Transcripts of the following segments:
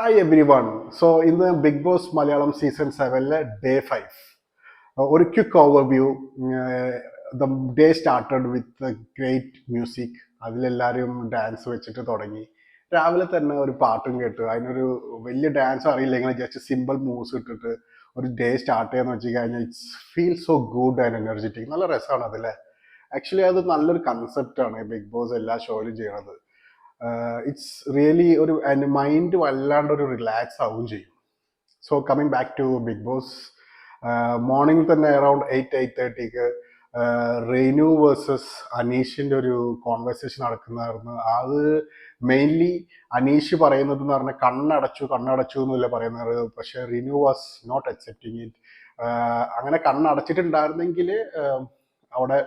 Hi everyone. So ഇന്ന് big boss Malayalam season 7 day 5. ഒരു quick overview. The day started with great music. അതിലെല്ലാവരും dance വെച്ചിട്ട് തുടങ്ങി. രാവിലെ തന്നെ ഒരു പാട്ടും കേട്ടു. അതിനൊരു വലിയ ഡാൻസ് അറിയില്ലെങ്കിൽ ജസ്റ്റ് സിമ്പിൾ മൂവ്സ് ഇട്ടിട്ട് ഒരു ഡേ സ്റ്റാർട്ട് ചെയ്യാന്ന് വെച്ച് കഴിഞ്ഞാൽ it's feel so good and energetic. നല്ല രസമാണ് അതിലെ. ആക്ച്വലി അത് നല്ലൊരു കൺസെപ്റ്റാണ് ബിഗ് ബോസ് എല്ലാ ഷോയിലും ചെയ്യണത്. ഇറ്റ്സ് റിയലി ഒരു മൈൻഡ് വല്ലാണ്ട് ഒരു റിലാക്സ് ആവുകയും ചെയ്യും. So coming back to big boss, morning തന്നെ അറൌണ്ട് 8-8:30 റെയ്നു വേഴ്സസ് അനീഷിന്റെ ഒരു കോൺവെർസേഷൻ നടക്കുന്നതായിരുന്നു. അത് മെയിൻലി അനീഷ് പറയുന്നത് എന്ന് പറഞ്ഞാൽ കണ്ണടച്ചു എന്നല്ല പറയുന്നത്. പക്ഷെ റിനു വാസ് നോട്ട് അക്സെപ്റ്റിങ് ഇറ്റ്. അങ്ങനെ കണ്ണടച്ചിട്ടുണ്ടായിരുന്നെങ്കിൽ അവിടെ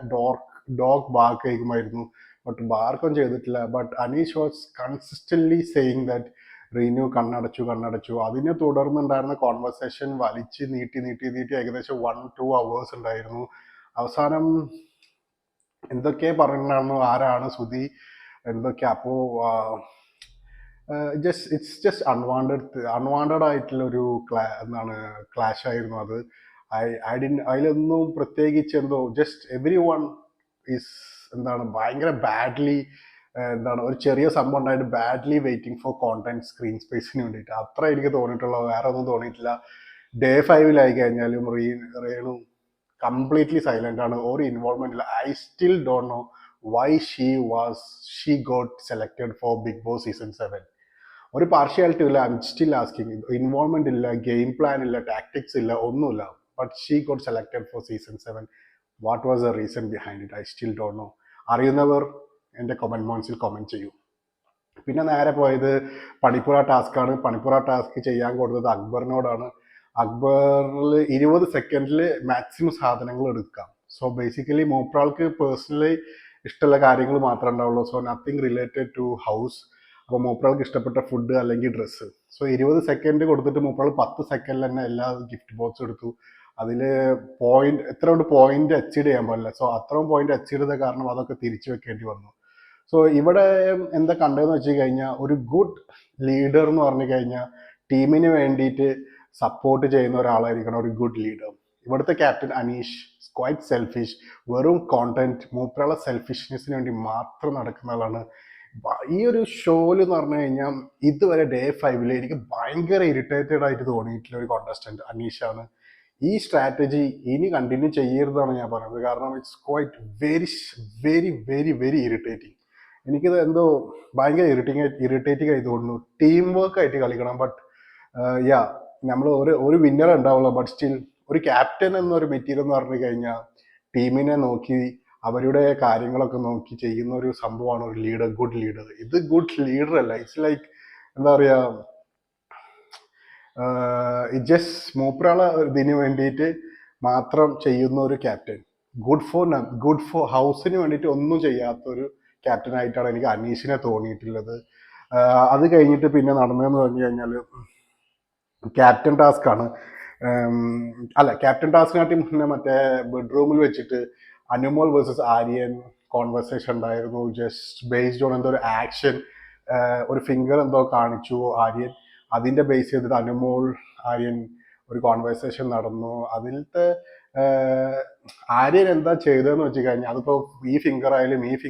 ഡോഗ് ബാർക്ക് കഴിക്കുമായിരുന്നു. ബട്ട് ബാർക്കൊന്നും ചെയ്തിട്ടില്ല. But Aneesh was consistently saying that Reenu കണ്ണടച്ചു. അതിനെ തുടർന്നുണ്ടായിരുന്ന കോൺവെർസേഷൻ വലിച്ച് നീട്ടി ഏകദേശം 1-2 hours ഉണ്ടായിരുന്നു. അവസാനം എന്തൊക്കെ പറഞ്ഞിട്ടുണ്ടായിരുന്നു, ആരാണ് സുധി എന്തൊക്കെ. അപ്പോൾ ഇറ്റ്സ് ജസ്റ്റ് അൺവാണ്ടഡ് ആയിട്ടുള്ള ഒരു ക്ലാഷ് ആയിരുന്നു അത്. അതിലൊന്നും പ്രത്യേകിച്ച് എന്തോ ജസ്റ്റ് എവ്രി വൺ ഈസ് ഭയങ്കര ബാഡ്ലി ഒരു ചെറിയ സംഭവം ഉണ്ടായിട്ട് badly waiting for content screen സ്പേസിന് വേണ്ടിയിട്ട്. അത്ര എനിക്ക് തോന്നിയിട്ടുള്ളൂ, വേറെ ഒന്നും തോന്നിയിട്ടില്ല. ഡേ 5 കഴിഞ്ഞാലും റേണു കംപ്ലീറ്റ്ലി സൈലന്റ് ആണ്, ഒരു ഇൻവോൾവ്മെന്റ് ഇല്ല. I still don't know why she got selected for big boss season 7. ഒരു പാർഷ്യാലിറ്റി ഇല്ല. I'm still asking. Involvement ഇല്ല, ഗെയിം പ്ലാൻ ഇല്ല, ടാക്ടിക്സ് ഇല്ല, ഒന്നുമില്ല. But she got selected for season 7. What was the reason behind it? I still don't know. അറിയുന്നവർ എൻ്റെ comment ബോക്സിൽ comment ചെയ്യൂ. പിന്നെ നേരെ പോയത് പണിപ്പുര ടാസ്ക്കാണ്. പണിപ്പുര ടാസ്ക് ചെയ്യാൻ കൊടുത്തത് അക്ബറിനോടാണ്. അക്ബറിൽ 20 സെക്കൻഡിൽ മാക്സിമം സാധനങ്ങൾ എടുക്കാം. സോ ബേസിക്കലി മൂപ്പറാൾക്ക് പേഴ്സണലി ഇഷ്ടമുള്ള കാര്യങ്ങൾ മാത്രമേ ഉണ്ടാവുള്ളൂ. So nothing related to house. അപ്പോൾ മൂപ്പറാൾക്ക് ഇഷ്ടപ്പെട്ട ഫുഡ് അല്ലെങ്കിൽ ഡ്രസ്സ്. സോ 20 സെക്കൻഡ് കൊടുത്തിട്ട് മൂപ്പറാൾ 10 സെക്കൻഡിൽ തന്നെ എല്ലാ ഗിഫ്റ്റ് ബോക്സ് എടുത്തു. അതിൽ എത്ര കൊണ്ട് പോയിന്റ് അച്ചീവ് ചെയ്യാൻ പാടില്ല. സോ അത്രയും പോയിന്റ് അച്ചീവ് ചെയ്ത കാരണം അതൊക്കെ തിരിച്ചു വെക്കേണ്ടി വന്നു. സോ ഇവിടെ എന്താ കണ്ടതെന്ന് വെച്ച് കഴിഞ്ഞാൽ, ഒരു ഗുഡ് ലീഡർ എന്ന് പറഞ്ഞു കഴിഞ്ഞാൽ ടീമിന് വേണ്ടിയിട്ട് സപ്പോർട്ട് ചെയ്യുന്ന ഒരാളായിരിക്കണം ഒരു ഗുഡ് ലീഡർ. ഇവിടുത്തെ ക്യാപ്റ്റൻ അനീഷ് ക്വൈറ്റ് സെൽഫിഷ്. വെറും കോണ്ടന്റ്, മൂപ്പറുള്ള സെൽഫിഷ്നെസ്സിന് വേണ്ടി മാത്രം നടക്കുന്ന ആളാണ്. ഈ ഒരു ഷോയിൽ എന്ന് പറഞ്ഞു കഴിഞ്ഞാൽ ഇതുവരെ ഡേ 5 എനിക്ക് ഭയങ്കര ഇറിറ്റേറ്റഡ് ആയിട്ട് തോന്നിയിട്ടുള്ള ഒരു കോണ്ടസ്റ്റന്റ് അനീഷാണ്. ഈ സ്ട്രാറ്റജി ഇനി കണ്ടിന്യൂ ചെയ്യരുതാണ് ഞാൻ പറയുന്നത്. കാരണം it's quite very very very very irritating. എനിക്കിത് എന്തോ ഭയങ്കര ഇറിറ്റേറ്റിംഗ് ആയി തോന്നുന്നു. ടീം വർക്ക് ആയിട്ട് കളിക്കണം. ബട്ട് യാ, നമ്മൾ ഒരു വിന്നർ ഉണ്ടാവുള്ളൂ. ബട്ട് സ്റ്റിൽ ഒരു ക്യാപ്റ്റൻ എന്നൊരു മെറ്റീരിയൽ എന്ന് പറഞ്ഞു കഴിഞ്ഞാൽ ടീമിനെ നോക്കി അവരുടെ കാര്യങ്ങളൊക്കെ നോക്കി ചെയ്യുന്ന ഒരു സംഭവമാണ് ഒരു ലീഡർ, ഗുഡ് ലീഡർ. ഇത് ഗുഡ് ലീഡർ അല്ല. ഇറ്റ്സ് ലൈക്ക് എന്താ പറയാ, ജസ്റ്റ് മൂപ്പറാള ഇതിന് വേണ്ടിയിട്ട് മാത്രം ചെയ്യുന്ന ഒരു ക്യാപ്റ്റൻ. ഗുഡ് ഫോർ ഹൗസിന് വേണ്ടിയിട്ട് ഒന്നും ചെയ്യാത്ത ഒരു ക്യാപ്റ്റൻ ആയിട്ടാണ് എനിക്ക് അനീഷിനെ തോന്നിയിട്ടുള്ളത്. അത് കഴിഞ്ഞിട്ട് പിന്നെ നടന്നതെന്ന് പറഞ്ഞു കഴിഞ്ഞാൽ ക്യാപ്റ്റൻ ടാസ്ക് ആണ്. അല്ല, ക്യാപ്റ്റൻ ടാസ്കിനാട്ടി മുന്നേ മറ്റേ ബെഡ്റൂമിൽ വെച്ചിട്ട് അനുമോൾ വേഴ്സസ് ആര്യൻ കോൺവെർസേഷൻ ഉണ്ടായിരുന്നു. ജസ്റ്റ് ബേസ്ഡ് ഓൺ എന്തോ ഒരു ആക്ഷൻ, ഒരു ഫിംഗർ എന്തോ കാണിച്ചു ആര്യൻ. അതിന്റെ ബേസ് ചെയ്തിട്ട് അനുമോൾ ആര്യൻ ഒരു കോൺവെർസേഷൻ നടന്നു. അതിലത്തെ ആര്യൻ എന്താ ചെയ്തതെന്ന് വെച്ച് കഴിഞ്ഞാൽ അതിപ്പോ ഈ ഫിംഗർ ആയാലും ഏത്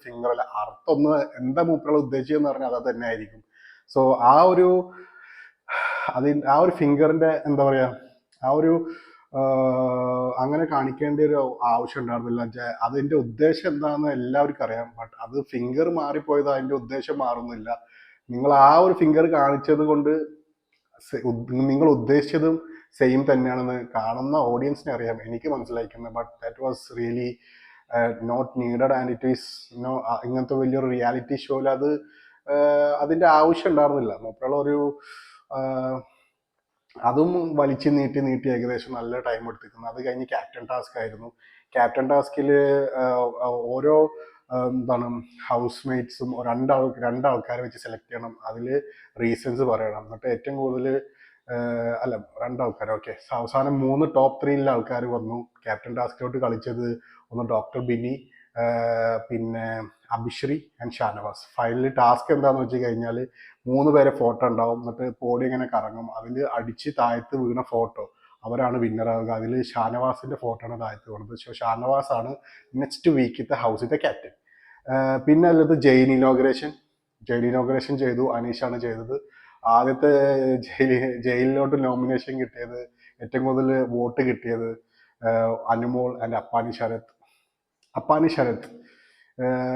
ഫിംഗർ ആയാലും അർത്ഥം ഒന്ന് എന്താ മൂപ്പറുകൾ ഉദ്ദേശിച്ചതെന്ന് പറഞ്ഞാൽ അത് തന്നെ ആയിരിക്കും. സോ ആ ഒരു ഫിംഗറിന്റെ എന്താ പറയാ, ആ ഒരു അങ്ങനെ കാണിക്കേണ്ട ഒരു ആവശ്യം ഉണ്ടായിരുന്നില്ല. അതിന്റെ ഉദ്ദേശം എന്താണെന്ന് എല്ലാവർക്കും അറിയാം. ബട്ട് അത് ഫിംഗർ മാറിപ്പോയത് അതിന്റെ ഉദ്ദേശം മാറുന്നില്ല. നിങ്ങൾ ആ ഒരു ഫിംഗർ കാണിച്ചത് കൊണ്ട് നിങ്ങൾ ഉദ്ദേശിച്ചതും സെയിം തന്നെയാണെന്ന് കാണുന്ന ഓഡിയൻസിനെ അറിയാം, എനിക്ക് മനസ്സിലാക്കുന്നത്. But that was really not needed and it is ഇങ്ങനത്തെ വലിയൊരു റിയാലിറ്റി ഷോയിൽ അതിന്റെ ആവശ്യം ഉണ്ടായിരുന്നില്ല. മൂപ്പറുള്ള ഒരു അതും വലിച്ചു നീട്ടി ഏകദേശം നല്ല ടൈം എടുത്തിരിക്കുന്നു. അത് കഴിഞ്ഞ് ക്യാപ്റ്റൻ ടാസ്ക് ആയിരുന്നു. ക്യാപ്റ്റൻ ടാസ്കിൽ ഓരോ ഹൗസ് മേറ്റ്സും രണ്ടാൾക്കാരെ വെച്ച് സെലക്ട് ചെയ്യണം. അതിൽ റീസൺസ് പറയണം. എന്നിട്ട് ഏറ്റവും കൂടുതൽ അല്ല, രണ്ടാൾക്കാർ ഓക്കെ. അവസാനം 3 ടോപ്പ് 3 ആൾക്കാർ വന്നു. ക്യാപ്റ്റൻ ടാസ്കിലോട്ട് കളിച്ചത് ഒന്ന് ഡോക്ടർ ബിനി, പിന്നെ Abhishree and Shanavas. Finally task എന്താണെന്ന് വെച്ച് കഴിഞ്ഞാൽ 3 പേരെ ഫോട്ടോ ഉണ്ടാവും. എന്നിട്ട് പോടി ഇങ്ങനെ കറങ്ങും. അതിൽ അടിച്ച് താഴത്ത് വീണ ഫോട്ടോ അവരാണ് വിന്നർ ആവുക. അതിൽ ഷാനവാസിന്റെ ഫോട്ടോ ആണ് താഴത്ത് വീണത്. സോ ഷാനവാസ് ആണ് നെക്സ്റ്റ് വീക്കിലത്തെ ഹൗസിന്റെ ക്യാപ്റ്റൻ. പിന്നെ ഉള്ളത് ജയിൽ ഇനോഗ്രേഷൻ ചെയ്തു. അനീഷാണ് ചെയ്തത്. ആദ്യത്തെ ജയിലിലോട്ട് നോമിനേഷൻ കിട്ടിയത്, ഏറ്റവും കൂടുതൽ വോട്ട് കിട്ടിയത് അനുമോൾ ആൻഡ് അപ്പാനി ശരത്.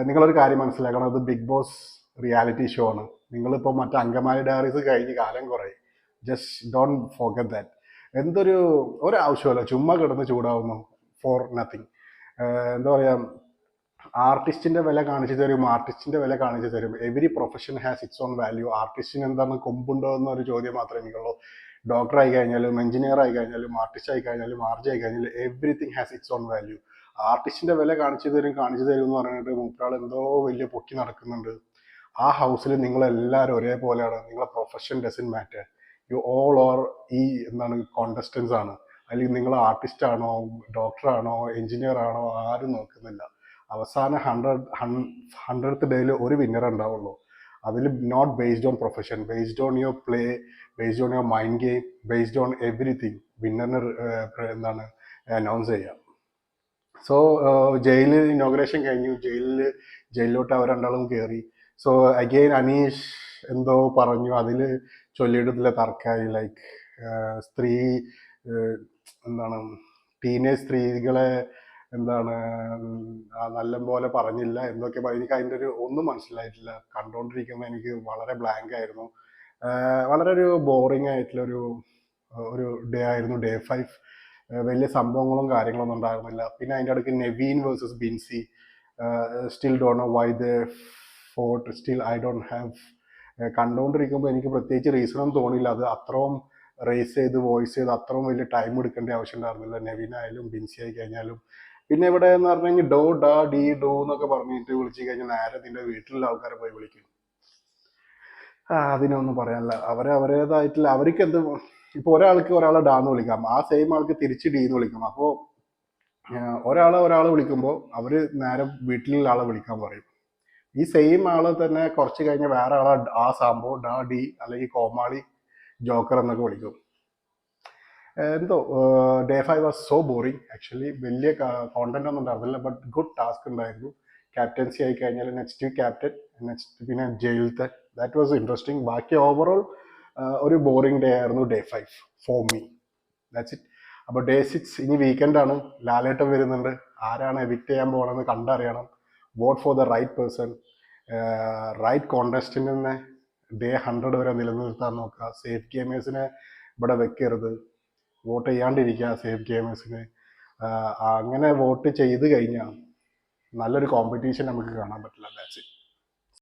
നിങ്ങളൊരു കാര്യം മനസ്സിലാക്കണം, അത് ബിഗ് ബോസ് റിയാലിറ്റി ഷോ ആണ്. നിങ്ങളിപ്പോൾ മറ്റേ അങ്കമാലി ഡയറീസ് കഴിഞ്ഞ് കാലം കുറേ. Just don't forget that. എന്തൊരു ഒരാവശ്യമല്ല, ചുമ്മാ കിടന്ന് ചൂടാവുന്നു ഫോർ നത്തിങ്. എന്താ പറയുക, ആർട്ടിസ്റ്റിന്റെ വില കാണിച്ചു തരും. Every profession has its own value. ആർട്ടിസ്റ്റിന് എന്താണ് കൊമ്പുണ്ടോ എന്നൊരു ചോദ്യം മാത്രമേ എനിക്കുള്ളൂ. ഡോക്ടർ ആയി കഴിഞ്ഞാലും എഞ്ചിനീയർ ആയി കഴിഞ്ഞാലും ആർട്ടിസ്റ്റ് ആയി കഴിഞ്ഞാലും ആർജി ആയി കഴിഞ്ഞാലും everything has its own value. ആർട്ടിസ്റ്റിന്റെ വില കാണിച്ചു തരും എന്ന് പറഞ്ഞിട്ട് മൂപ്പരാൾ എന്തോ വലിയ പൊക്കി നടക്കുന്നുണ്ട്. ആ ഹൗസിൽ നിങ്ങളെല്ലാവരും ഒരേപോലെയാണ്. നിങ്ങളെ profession doesn't matter. You all or ഈ എന്താണ് കോണ്ടസ്റ്റൻസ് ആണ്. അല്ലെങ്കിൽ നിങ്ങൾ ആർട്ടിസ്റ്റ് ആണോ, ഡോക്ടർ ആണോ, എഞ്ചിനീയർ ആണോ, ആരും നോക്കുന്നില്ല. അവസാന 100th ഡേയിൽ ഒരു വിന്നർ ഉണ്ടാവുള്ളൂ. അതിൽ not based on profession, based on your play, based on your mind game, based on everything വിന്നറിന് എന്താണ് അനൗൺസ് ചെയ്യാം. സോ ജയിലിൽ ഇനോഗ്രേഷൻ കഴിഞ്ഞു. ജയിലിലോട്ട് അവർ രണ്ടാളും കയറി. സോ അഗെയിൻ അനീഷ് എന്തോ പറഞ്ഞു, അതിൽ ചൊല്ലിയിടത്തില്ല തർക്കമായി. ലൈക്ക് സ്ത്രീ എന്താണ് ടീനേജ് സ്ത്രീകളെ എന്താണ് നല്ലപോലെ പറഞ്ഞില്ല എന്നൊക്കെ എനിക്ക് അതിൻ്റെ ഒരു ഒന്നും മനസ്സിലായിട്ടില്ല. കണ്ടുകൊണ്ടിരിക്കുമ്പോൾ എനിക്ക് വളരെ ബ്ലാങ്ക് ആയിരുന്നു. വളരെ ഒരു ബോറിംഗ് ആയിട്ടുള്ള ഒരു ഡേ ആയിരുന്നു ഡേ 5. വലിയ സംഭവങ്ങളും കാര്യങ്ങളൊന്നും ഉണ്ടായിരുന്നില്ല. പിന്നെ അതിൻ്റെ ഇടയ്ക്ക് Nevin versus Binsy. Still don't know why the fort. Still I don't have. കണ്ടുകൊണ്ടിരിക്കുമ്പോൾ എനിക്ക് പ്രത്യേകിച്ച് റീസണൊന്നും തോന്നിയില്ല. അത് അത്രയും റേസ് ചെയ്ത് വോയിസ് ചെയ്ത് അത്രയും വലിയ ടൈം എടുക്കേണ്ട ആവശ്യം ഉണ്ടായിരുന്നില്ല. നെവിൻ ആയാലും ബിൻസി ആയി കഴിഞ്ഞാലും. പിന്നെ ഇവിടെ എന്ന് പറഞ്ഞു കഴിഞ്ഞാൽ ഡോ ഡാ ഡി ഡോ എന്നൊക്കെ പറഞ്ഞിട്ട് വിളിച്ചു കഴിഞ്ഞാൽ നേരെ നിന്റെ വീട്ടിലുള്ള ആൾക്കാരെ പോയി വിളിക്കും. അതിനൊന്നും പറയാനില്ല. അവരേതായിട്ടുള്ള അവർക്ക് എന്ത്, ഇപ്പൊ ഒരാളെ ഡാന്ന് വിളിക്കാം, ആ സെയിം ആൾക്ക് തിരിച്ച് ഡി എന്ന് വിളിക്കാം. അപ്പോൾ ഒരാളെ വിളിക്കുമ്പോൾ അവര് നേരെ വീട്ടിലുള്ള ആളെ വിളിക്കാൻ പറയും. ഈ സെയിം ആള് തന്നെ കുറച്ച് കഴിഞ്ഞ് വേറെ ആളെ ആ സംഭവം ഡാ ഡി അല്ലെങ്കിൽ കോമാളി ജോക്കർ എന്നൊക്കെ വിളിക്കും. എന്തോ day 5 was so boring actually. വലിയ കോണ്ടന്റ് ഒന്നും ഉണ്ടായിരുന്നില്ല, ബട്ട് ഗുഡ് ടാസ്ക് ഉണ്ടായിരുന്നു. ക്യാപ്റ്റൻസി ആയി കഴിഞ്ഞാൽ നെക്സ്റ്റ് ക്യാപ്റ്റൻ, നെക്സ്റ്റ് പിന്നെ ജയിലത്തെ, ദാറ്റ് വാസ് ഇൻട്രസ്റ്റിംഗ്. ബാക്കി ഓവറോൾ ഒരു ബോറിംഗ് ഡേ ആയിരുന്നു day 5 for me. That's it. അപ്പോൾ ഡേ 6 ഇനി വീക്കെൻഡാണ്. ലാലേട്ടൻ വരുന്നുണ്ട്. ആരാണ് എവിക്റ്റ് ചെയ്യാൻ പോകണമെന്ന് കണ്ടറിയണം. Vote for the right person, right കോണ്ടസ്റ്റന്റിനെ ഡേ 100 വരെ നിലനിർത്താൻ നോക്കുക. സേഫ് ഗെയിമേഴ്സിനെ ഇവിടെ വെക്കരുത്. വോട്ട് ചെയ്യാണ്ടിരിക്കുക സേഫ് ഗെയിമേഴ്സിന്. അങ്ങനെ വോട്ട് ചെയ്ത് കഴിഞ്ഞാൽ നല്ലൊരു കോമ്പറ്റീഷൻ നമുക്ക് കാണാൻ പറ്റില്ല. That's it.